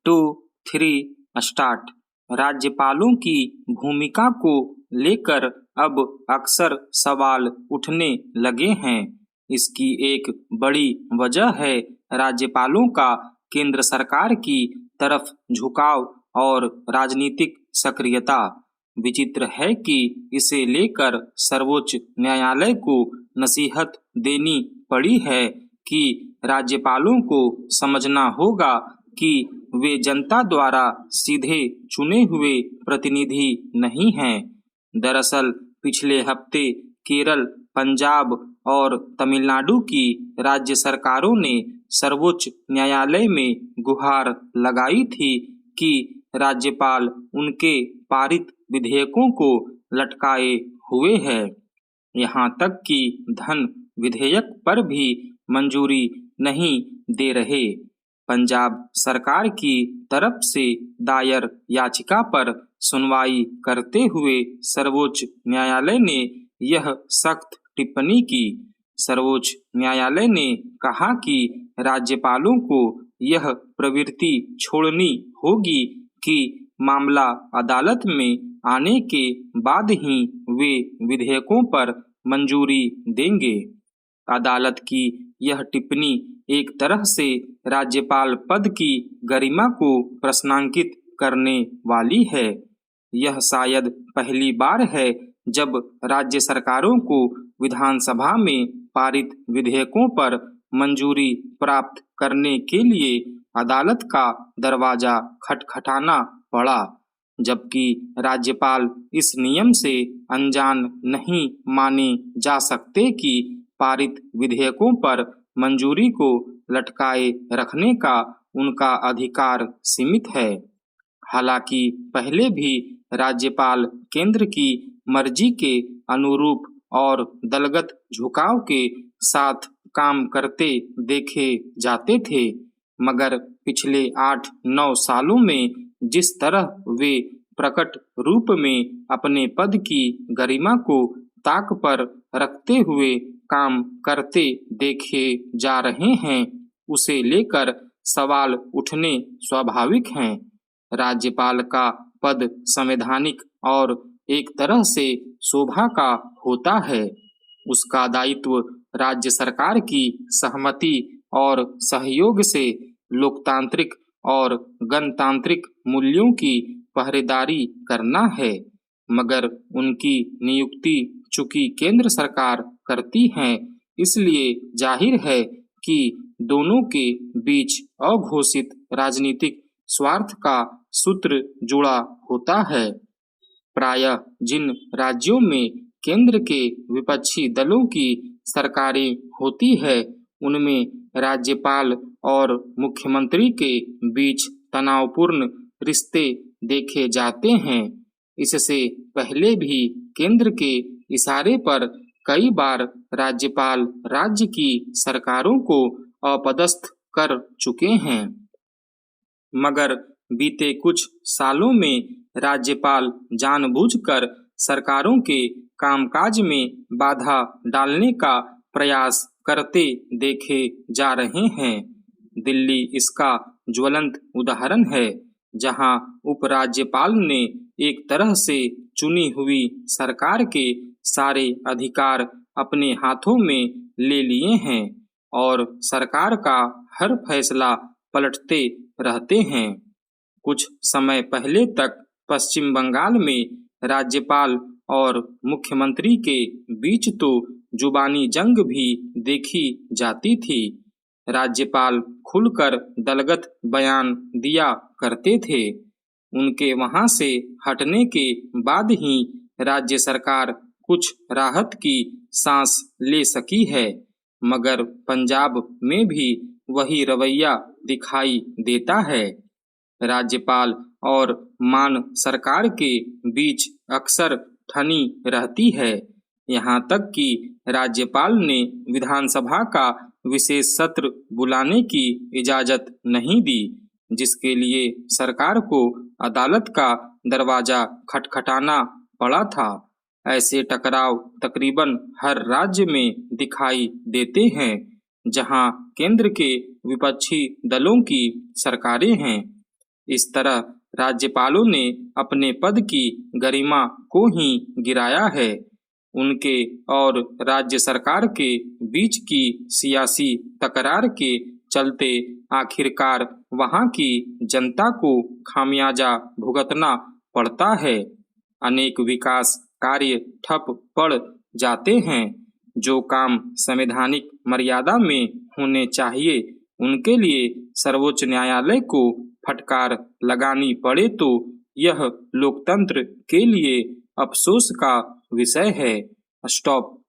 To three start. राज्यपालों की भूमिका को लेकर अब अक्सर सवाल उठने लगे हैं। इसकी एक बड़ी वजह है राज्यपालों का केंद्र सरकार की तरफ झुकाव और राजनीतिक सक्रियता। विचित्र है कि इसे लेकर सर्वोच्च न्यायालय को नसीहत देनी पड़ी है कि राज्यपालों को समझना होगा कि वे जनता द्वारा सीधे चुने हुए प्रतिनिधि नहीं हैं। दरअसल पिछले हफ्ते केरल, पंजाब और तमिलनाडु की राज्य सरकारों ने सर्वोच्च न्यायालय में गुहार लगाई थी कि राज्यपाल उनके पारित विधेयकों को लटकाए हुए है। यहाँ तक कि धन विधेयक पर भी मंजूरी नहीं दे रहे। पंजाब सरकार की तरफ से दायर याचिका पर सुनवाई करते हुए सर्वोच्च न्यायालय ने यह सख्त टिप्पणी की। सर्वोच्च न्यायालय ने कहा कि राज्यपालों को यह प्रवृत्ति छोड़नी होगी कि मामला अदालत में आने के बाद ही वे विधेयकों पर मंजूरी देंगे। अदालत की यह टिप्पणी एक तरह से राज्यपाल पद की गरिमा को प्रश्नांकित करने वाली है। यह शायद पहली बार है जब राज्य सरकारों को विधानसभा में पारित विधेयकों पर मंजूरी प्राप्त करने के लिए अदालत का दरवाजा खटखटाना पड़ा, जबकि राज्यपाल इस नियम से अनजान नहीं माने जा सकते कि पारित विधेयकों पर मंजूरी को लटकाए रखने का उनका अधिकार सीमित है। हालांकि पहले भी राज्यपाल केंद्र की मर्जी के अनुरूप और दलगत झुकाव के साथ काम करते देखे जाते थे, मगर पिछले 8-9 सालों में जिस तरह वे प्रकट रूप में अपने पद की गरिमा को ताक पर रखते हुए काम करते देखे जा रहे हैं, उसे लेकर सवाल उठने स्वाभाविक हैं। राज्यपाल का पद संवैधानिक और एक तरह से शोभा का होता है। उसका दायित्व राज्य सरकार की सहमति और सहयोग से लोकतांत्रिक और गणतांत्रिक मूल्यों की पहरेदारी करना है, मगर उनकी नियुक्ति चूंकि केंद्र सरकार करती है, इसलिए जाहिर है कि दोनों के बीच अघोषित राजनीतिक स्वार्थ का सूत्र जुड़ा होता है। प्रायः जिन राज्यों में केंद्र के विपक्षी दलों की सरकारें होती है, उनमें राज्यपाल और मुख्यमंत्री के बीच तनावपूर्ण रिश्ते देखे जाते हैं। इससे पहले भी केंद्र के इशारे पर कई बार राज्यपाल राज्य की सरकारों को अपदस्थ कर चुके हैं, मगर बीते कुछ सालों में राज्यपाल जानबूझकर सरकारों के कामकाज में बाधा डालने का प्रयास करते देखे जा रहे हैं। दिल्ली इसका ज्वलंत उदाहरण है, जहां उपराज्यपाल ने एक तरह से चुनी हुई सरकार के सारे अधिकार अपने हाथों में ले लिए हैं और सरकार का हर फैसला पलटते रहते हैं। कुछ समय पहले तक पश्चिम बंगाल में राज्यपाल और मुख्यमंत्री के बीच तो जुबानी जंग भी देखी जाती थी। राज्यपाल खुलकर दलगत बयान दिया करते थे। उनके वहां से हटने के बाद ही राज्य सरकार कुछ राहत की सांस ले सकी है, मगर पंजाब में भी वही रवैया दिखाई देता है। राज्यपाल और मान सरकार के बीच अक्सर ठनी रहती है, यहाँ तक कि राज्यपाल ने विधानसभा का विशेष सत्र बुलाने की इजाजत नहीं दी, जिसके लिए सरकार को अदालत का दरवाजा खटखटाना पड़ा था। ऐसे टकराव तकरीबन हर राज्य में दिखाई देते हैं, जहां केंद्र के विपक्षी दलों की सरकारें हैं। इस तरह राज्यपालों ने अपने पद की गरिमा को ही गिराया है। उनके और राज्य सरकार के बीच की सियासी तकरार के चलते आखिरकार वहां की जनता को खामियाजा भुगतना पड़ता है। अनेक विकास कार्य ठप पड़ जाते हैं। जो काम संवैधानिक मर्यादा में होने चाहिए, उनके लिए सर्वोच्च न्यायालय को फटकार लगानी पड़े तो यह लोकतंत्र के लिए अफसोस का विषय है। स्टॉप।